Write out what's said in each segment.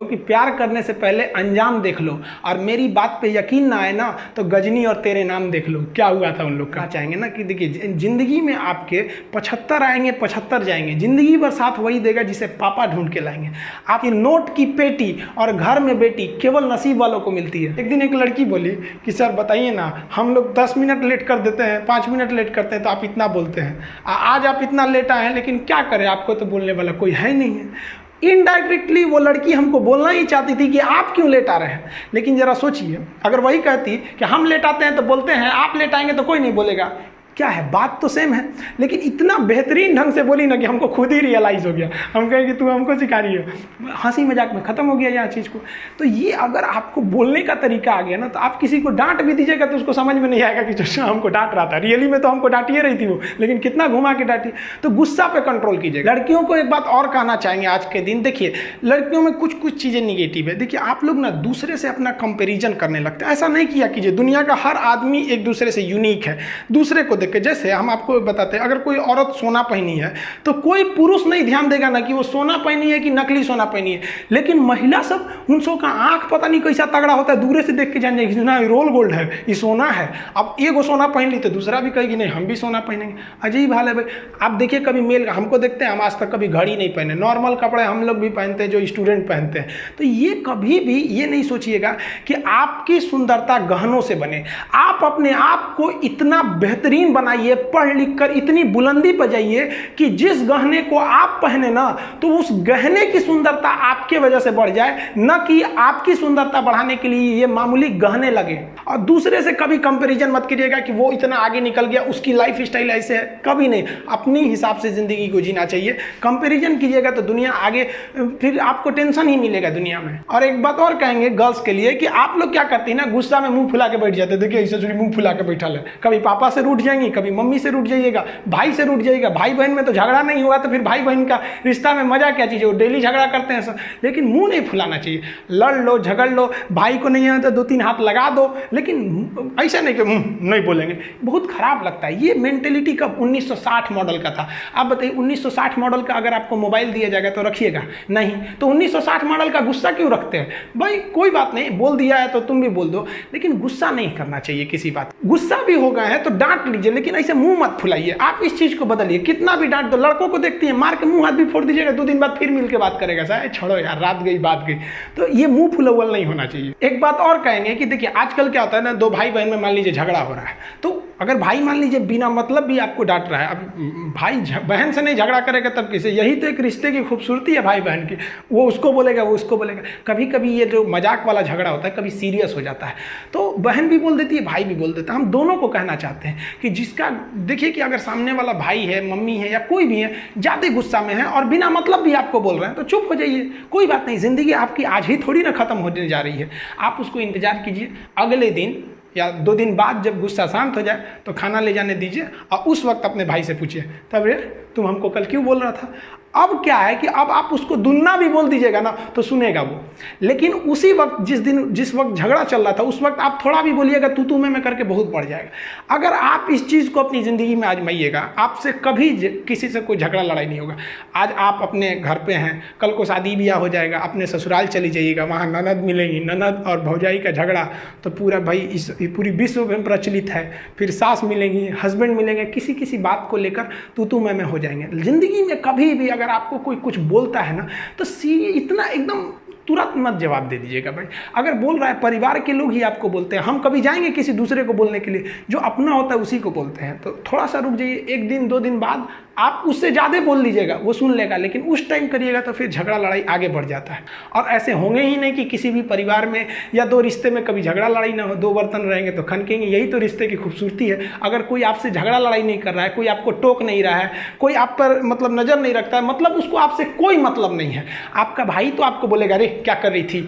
कि प्यार करने से पहले अंजाम देख लो, और मेरी बात पे यकीन ना आए ना तो गजनी और तेरे नाम देख लो। क्या हुआ था उन लोग का। चाहेंगे ना कि देखिए जिंदगी में आपके 75 आएंगे 75 जाएंगे, जिंदगी भर साथ वही देगा जिसे पापा ढूंढ के लाएंगे। आपकी नोट की पेटी और घर में बेटी केवल नसीब वालों को मिलती है। एक दिन एक लड़की बोली कि सर बताइए ना, हम लोग 10 मिनट लेट कर देते हैं, 5 मिनट लेट करते हैं तो आप इतना बोलते हैं। आज आप इतना लेट आए हैं, लेकिन क्या करें, आपको तो बोलने वाला कोई है नहीं है। इनडायरेक्टली वो लड़की हमको बोलना ही चाहती थी कि आप क्यों लेट आ रहे हैं। लेकिन जरा सोचिए, अगर वही कहती कि हम लेट आते हैं तो बोलते हैं, आप लेट आएंगे तो कोई नहीं बोलेगा, क्या है, बात तो सेम है। लेकिन इतना बेहतरीन ढंग से बोली ना कि हमको खुद ही रियलाइज़ हो गया। हम कहें कि तू हमको सिखा रही है, हंसी मजाक में ख़त्म हो गया यहाँ चीज़ को। तो ये अगर आपको बोलने का तरीका आ गया ना, तो आप किसी को डांट भी दीजिएगा तो उसको समझ में नहीं आएगा कि जो हमको डांट रहा था, रियली में तो हमको डांटिए रही थी वो, लेकिन कितना घुमा के डांटी। तो गुस्सा पे कंट्रोल कीजिएगा। लड़कियों को एक बात और कहना चाहेंगे आज के दिन, देखिए लड़कियों में कुछ कुछ चीज़ें निगेटिव है। देखिए आप लोग ना दूसरे से अपना कंपेरिजन करने लगते हैं। ऐसा नहीं किया कीजिए, दुनिया का हर आदमी एक दूसरे से यूनिक है। दूसरे को देख के, जैसे हम आपको बताते हैं, अगर कोई औरत सोना पहनी है तो कोई पुरुष नहीं ध्यान देगा ना कि वो सोना पहनी है कि नकली सोना पहनी है, लेकिन महिला सब उन सब का आंख पता नहीं कैसा तगड़ा होता है, दूर से देख के जान जाएगी ना ये रोल गोल्ड है, ये सोना है। अब एगो सोना पहन ली तो दूसरा भी कहेगी नहीं हम भी सोना पहनेंगे। अजीब हाल है भाई। आप देखिए कभी मेल हमको देखते हैं, हम आज तक कभी घड़ी नहीं पहने, नॉर्मल कपड़े हम लोग भी पहनते हैं जो स्टूडेंट पहनते हैं। तो ये कभी भी ये नहीं सोचिएगा कि आपकी सुंदरता गहनों से बने। आप अपने आप को इतना बेहतरीन बनाइए, पढ़ लिख कर इतनी बुलंदी पर जाइए कि जिस गहने को आप पहने ना, तो उस गहने की सुंदरता आपके वजह से बढ़ जाए, न कि आपकी सुंदरता बढ़ाने के लिए ये मामूली गहने लगे। और दूसरे से कभी कंपैरिजन मत कीजिएगा कि वो इतना आगे निकल गया, उसकी लाइफ स्टाइल ऐसे है, कभी नहीं। अपनी हिसाब से जिंदगी को जीना चाहिए। कंपैरिजन कीजिएगा तो दुनिया आगे, फिर आपको टेंशन ही मिलेगा दुनिया में। और एक बात और कहेंगे गर्ल्स के लिए कि आप लोग क्या करती है ना, गुस्सा में मुंह फुला के बैठ जाते हैं। देखिए ऐसे मुंह फुला के बैठा है, कभी पापा से रूठ जाएंगी, कभी मम्मी से रूठ जाइएगा, भाई से रूठ जाइएगा। भाई बहन में तो झगड़ा नहीं हुआ तो फिर भाई बहन का रिश्ता में मजा क्या चीज़ है, वो डेली झगड़ा करते हैं सब। लेकिन मुंह नहीं फुलाना चाहिए, लड़ लो झगड़ लो, भाई को नहीं है तो 2-3 हाथ लगा दो, लेकिन ऐसा नहीं कि नहीं बोलेंगे, बहुत खराब लगता है। ये मेंटेलिटी कब 1960 मॉडल का था। आप बताइए 1960 मॉडल का अगर आपको मोबाइल दिया जाएगा तो रखिएगा नहीं, तो 1960 मॉडल का गुस्सा क्यों रखते हैं भाई। कोई बात नहीं, बोल दिया है तो तुम भी बोल दो, लेकिन गुस्सा नहीं करना चाहिए किसी बात। गुस्सा भी हो गए हैं तो डांट लीजिए, लेकिन ऐसे मुंह मत फुलाइए। आप इस चीज को बदलिए, कितना भी डांट दो। लड़कों को देखती है मार के मुंह हाथ भी फोड़ दीजिएगा, 2 दिन बाद फिर मिल के बात करेगा, साहब छोड़ो यार रात गई बात गई। तो ये मुंह फुलवल नहीं होना चाहिए। एक बात और कहेंगे कि देखिए आजकल क्या होता है ना, 2 भाई बहन में मान लीजिए झगड़ा हो रहा है, तो अगर भाई मान लीजिए बिना मतलब भी आपको डांट रहा है, अब भाई बहन से नहीं झगड़ा करेगा तब किसे। यही तो एक रिश्ते की खूबसूरती है भाई बहन की। वो उसको बोलेगा, वो उसको बोलेगा। कभी कभी ये जो मजाक वाला झगड़ा होता है कभी सीरियस हो जाता है, तो बहन भी बोल देती है, भाई भी बोल देता है। हम दोनों को कहना चाहते हैं कि जिसका देखिए कि अगर सामने वाला भाई है, मम्मी है या कोई भी है, ज़्यादा गुस्सा में है और बिना मतलब भी आपको बोल रहे हैं, तो चुप हो जाइए। कोई बात नहीं, जिंदगी आपकी आज ही थोड़ी ना खत्म होने जा रही है। आप उसको इंतजार कीजिए, अगले दिन या 2 दिन बाद जब गुस्सा शांत हो जाए तो खाना ले जाने दीजिए, और उस वक्त अपने भाई से पूछिए, तब रे तुम हमको कल क्यों बोल रहा था। अब क्या है कि अब आप उसको दुन्ना भी बोल दीजिएगा ना तो सुनेगा वो। लेकिन उसी वक्त जिस वक्त झगड़ा चल रहा था उस वक्त आप थोड़ा भी बोलिएगा तू में करके बहुत बढ़ जाएगा। अगर आप इस चीज़ को अपनी ज़िंदगी में आजमाइएगा, आपसे कभी किसी से कोई झगड़ा लड़ाई नहीं होगा। आज आप अपने घर पे हैं, कल को शादी ब्याह हो जाएगा, अपने ससुराल चली जाइएगा, वहाँ ननद मिलेंगी, ननद और भौजाई का झगड़ा तो पूरा भाई इस पूरी विश्व में प्रचलित है। फिर सास मिलेंगी, हस्बैंड मिलेंगे, किसी बात को लेकर तू में हो जाएंगे। ज़िंदगी में कभी भी अगर आपको कोई कुछ बोलता है ना तो इतना एकदम तुरंत मत जवाब दे दीजिएगा भाई। अगर बोल रहा है, परिवार के लोग ही आपको बोलते हैं, हम कभी जाएंगे किसी दूसरे को बोलने के लिए, जो अपना होता है उसी को बोलते हैं। तो थोड़ा सा रुक जाइए, 1 दिन 2 दिन बाद आप उससे ज़्यादा बोल लीजिएगा, वो सुन लेगा, लेकिन उस टाइम करिएगा तो फिर झगड़ा लड़ाई आगे बढ़ जाता है। और ऐसे होंगे ही नहीं कि किसी भी परिवार में या 2 रिश्ते में कभी झगड़ा लड़ाई ना हो। 2 बर्तन रहेंगे तो खनकेंगे, यही तो रिश्ते की खूबसूरती है। अगर कोई आपसे झगड़ा लड़ाई नहीं कर रहा है, कोई आपको टोक नहीं रहा है, कोई आप पर मतलब नज़र नहीं रखता है, मतलब उसको आपसे कोई मतलब नहीं है। आपका भाई तो आपको बोलेगा अरे क्या कर रही थी,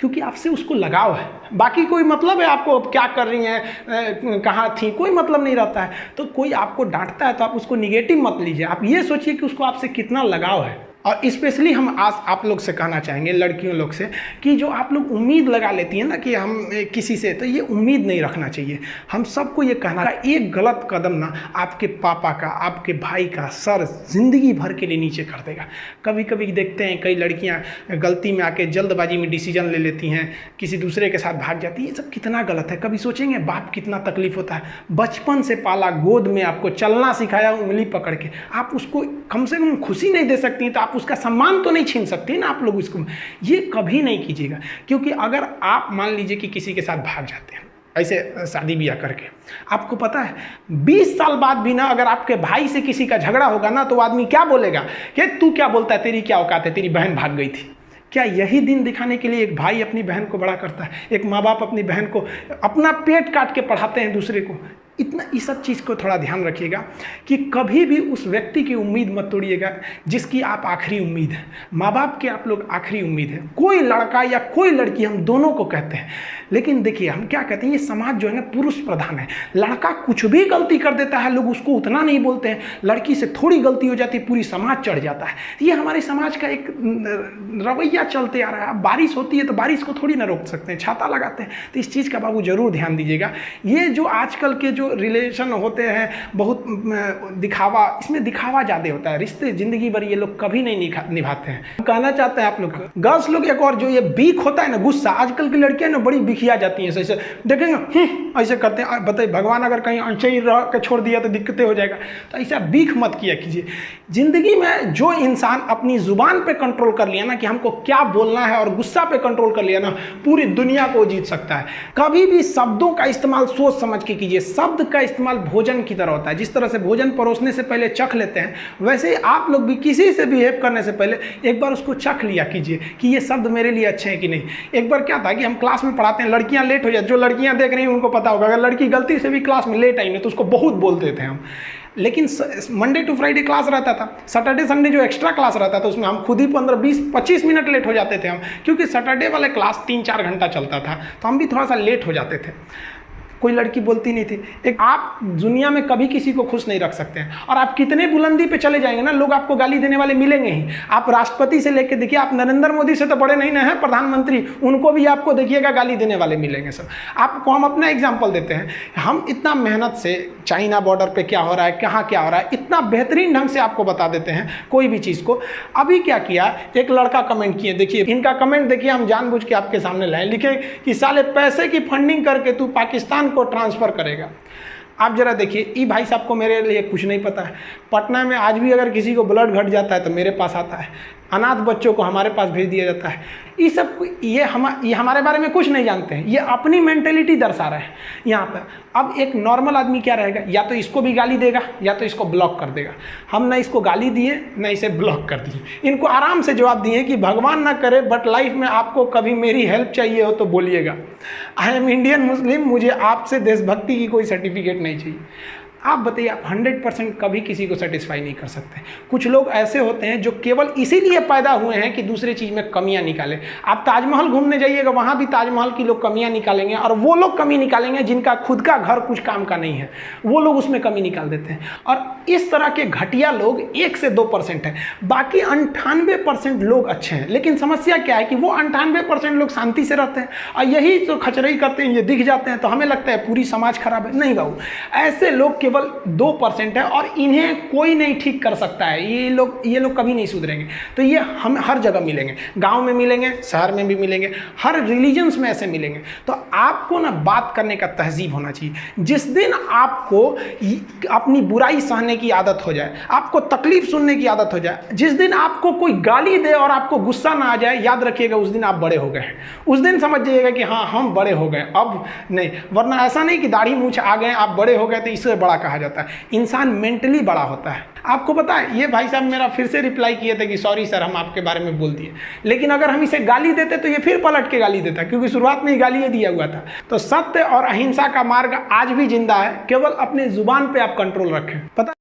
क्योंकि आपसे उसको लगाव है। बाकी कोई मतलब है आपको क्या कर रही हैं, कहाँ थी, कोई मतलब नहीं रहता है। तो कोई आपको डांटता है तो आप उसको निगेटिव मत लीजिए, आप ये सोचिए कि उसको आपसे कितना लगाव है। और स्पेशली हम आज आप लोग से कहना चाहेंगे, लड़कियों लोग से, कि जो आप लोग उम्मीद लगा लेती हैं ना कि हम किसी से, तो ये उम्मीद नहीं रखना चाहिए। हम सबको ये कहना है, एक गलत कदम ना आपके पापा का, आपके भाई का सर जिंदगी भर के लिए नीचे कर देगा। कभी कभी देखते हैं कई लड़कियां गलती में आके जल्दबाजी में डिसीजन ले लेती हैं, किसी दूसरे के साथ भाग जाती है। ये सब कितना गलत है। कभी सोचेंगे बाप कितना तकलीफ होता है, बचपन से पाला, गोद में आपको चलना सिखाया उंगली पकड़ के, आप उसको कम से कम खुशी नहीं दे सकती तो आप उसका सम्मान तो नहीं छीन सकती ना आप लोग इसको। ये कभी नहीं कीजिएगा, क्योंकि अगर आप मान लीजिए कि किसी के साथ भाग जाते हैं ऐसे शादी ब्याह करके, आपको पता है 20 साल बाद भी ना अगर आपके भाई से किसी का झगड़ा होगा ना, तो आदमी क्या बोलेगा कि तू क्या बोलता है, तेरी क्या औकात है, तेरी बहन भाग गई थी। क्या यही दिन दिखाने के लिए एक भाई अपनी बहन को बड़ा करता है, एक माँ बाप अपनी बहन को अपना पेट काट के पढ़ाते हैं दूसरे को। इतना इस सब चीज़ को थोड़ा ध्यान रखिएगा कि कभी भी उस व्यक्ति की उम्मीद मत तोड़िएगा जिसकी आप आखिरी उम्मीद है। माँ बाप के आप लोग आखिरी उम्मीद है। कोई लड़का या कोई लड़की, हम दोनों को कहते हैं, लेकिन देखिए हम क्या कहते हैं, ये समाज जो है ना पुरुष प्रधान है। लड़का कुछ भी गलती कर देता है, लोग उसको उतना नहीं बोलते हैं। लड़की से थोड़ी गलती हो जाती है, पूरी समाज चढ़ जाता है। ये हमारे समाज का एक रवैया चलते आ रहा है। बारिश होती है तो बारिश को थोड़ी ना रोक सकते हैं, छाता लगाते हैं। तो इस चीज़ का बाबू जरूर ध्यान दीजिएगा। ये जो आजकल के जो रिलेशन होते हैं, बहुत दिखावा, इसमें दिखावा ज़्यादा होता है। रिश्ते जिंदगी भर ये लोग कभी नहीं निभाते हैं। कहना चाहते हैं आप लोग गर्ल्स लोग, एक और जो ये बीक होता है ना, गुस्सा, आजकल की लड़कियां ना बड़ी बिखिया जाती हैं। ऐसे देखेंगे ऐसे करते हैं, बताइए भगवान अगर कहीं अनचही रह के छोड़ दिया तो दिक्कतें हो जाएगा। तो ऐसा बीख मत किया कीजिए। जिंदगी में जो इंसान अपनी जुबान पे कंट्रोल कर लिया ना कि हमको क्या बोलना है, और गुस्सा पे कंट्रोल कर लिया ना, पूरी दुनिया को जीत सकता है। कभी भी शब्दों का इस्तेमाल सोच समझ के कीजिए। शब्द का इस्तेमाल भोजन की तरह होता है। जिस तरह से भोजन परोसने से पहले चख लेते हैं, वैसे ही आप लोग भी किसी से बिहेव करने से पहले एक बार उसको चख लिया कीजिए कि ये शब्द मेरे लिए अच्छे हैं कि नहीं। एक बार क्या था कि हम क्लास में पढ़ाते हैं, लड़कियां लेट हो जाती, जो लड़कियां देख रही हैं उनको पता होगा, अगर लड़की गलती से भी क्लास में लेट आई ना तो उसको बहुत बोलते थे हम। लेकिन मंडे टू फ्राइडे क्लास रहता था, सैटरडे संडे जो एक्स्ट्रा क्लास रहता था उसमें हम खुद ही 15, 20, 25 मिनट लेट हो जाते थे हम, क्योंकि सैटरडे वाले क्लास 3-4 घंटा चलता था, तो हम भी थोड़ा सा लेट हो जाते थे। कोई लड़की बोलती नहीं थी। एक आप दुनिया में कभी किसी को खुश नहीं रख सकते हैं, और आप कितने बुलंदी पे चले जाएंगे ना, लोग आपको गाली देने वाले मिलेंगे ही। आप राष्ट्रपति से लेकर देखिए, आप नरेंद्र मोदी से तो बड़े नहीं ना हैं, प्रधानमंत्री, उनको भी आपको देखिएगा गाली देने वाले मिलेंगे सब। आपको हम अपना एग्जाम्पल देते हैं, हम इतना मेहनत से चाइना बॉर्डर पर क्या हो रहा है, कहाँ क्या हो रहा है, इतना बेहतरीन ढंग से आपको बता देते हैं कोई भी चीज़ को। अभी क्या किया, एक लड़का कमेंट किए, देखिए इनका कमेंट देखिए, हम जानबूझ के आपके सामने लाए, लिखे कि साले पैसे की फंडिंग करके तू पाकिस्तान को ट्रांसफर करेगा। आप जरा देखिए, ये भाई साहब को मेरे लिए कुछ नहीं पता है। पटना में आज भी अगर किसी को ब्लड घट जाता है तो मेरे पास आता है, अनाथ बच्चों को हमारे पास भेज दिया जाता है। ये सब ये हमारे बारे में कुछ नहीं जानते हैं, ये अपनी मेंटेलिटी दर्शा रहे हैं यहाँ पर। अब एक नॉर्मल आदमी क्या रहेगा, या तो इसको भी गाली देगा या तो इसको ब्लॉक कर देगा। हम ना इसको गाली दिए ना इसे ब्लॉक कर दिए, इनको आराम से जवाब दिए कि भगवान ना करे बट लाइफ में आपको कभी मेरी हेल्प चाहिए हो तो बोलिएगा। आई एम इंडियन मुस्लिम, मुझे आपसे देशभक्ति की कोई सर्टिफिकेट नहीं चाहिए। आप बताइए, आप 100% कभी किसी को सेटिस्फाई नहीं कर सकते। कुछ लोग ऐसे होते हैं जो केवल इसीलिए पैदा हुए हैं कि दूसरे चीज़ में कमियां निकालें। आप ताजमहल घूमने जाइएगा, वहाँ भी ताजमहल की लोग कमियां निकालेंगे, और वो लोग कमी निकालेंगे जिनका खुद का घर कुछ काम का नहीं है, वो लोग उसमें कमी निकाल देते हैं। और इस तरह के घटिया लोग 1 से 2% हैं, बाकी 98% लोग अच्छे हैं। लेकिन समस्या क्या है कि वो 98% लोग शांति से रहते हैं, और यही जो खचरई करते हैं, ये दिख जाते हैं, तो हमें लगता है पूरी समाज खराब है। नहीं बाबू, ऐसे लोग केवल 2% है, और इन्हें कोई नहीं ठीक कर सकता है। ये लोग कभी नहीं सुधरेंगे। तो ये हम हर जगह मिलेंगे, गांव में मिलेंगे, शहर में भी मिलेंगे, हर रिलीजन्स में ऐसे मिलेंगे। तो आपको ना बात करने का तहजीब होना चाहिए। जिस दिन आपको अपनी बुराई सहने की आदत हो जाए, आपको तकलीफ सुनने की आदत हो जाए, जिस दिन आपको कोई गाली दे और आपको गुस्सा ना आ जाए, याद रखिएगा उस दिन आप बड़े हो गए हैं। उस दिन समझ जाइएगा कि हाँ हम बड़े हो गए, अब नहीं। वरना ऐसा नहीं कि दाढ़ी मूंछ आ गए, आप बड़े हो गए तो इससे बड़ा कहा जाता है। इंसान मेंटली बड़ा होता है। आपको पता है, ये भाई साहब मेरा फिर से रिप्लाई किए थे कि सॉरी सर, हम आपके बारे में बोल दिए। लेकिन अगर हम इसे गाली देते तो ये फिर पलट के गाली देता, क्योंकि शुरुआत में ही गाली ये दिया हुआ था। तो सत्य और अहिंसा का मार्ग आज भी जिंदा है, केवल अपने जुबान पे आप कंट्रोल रखें। पता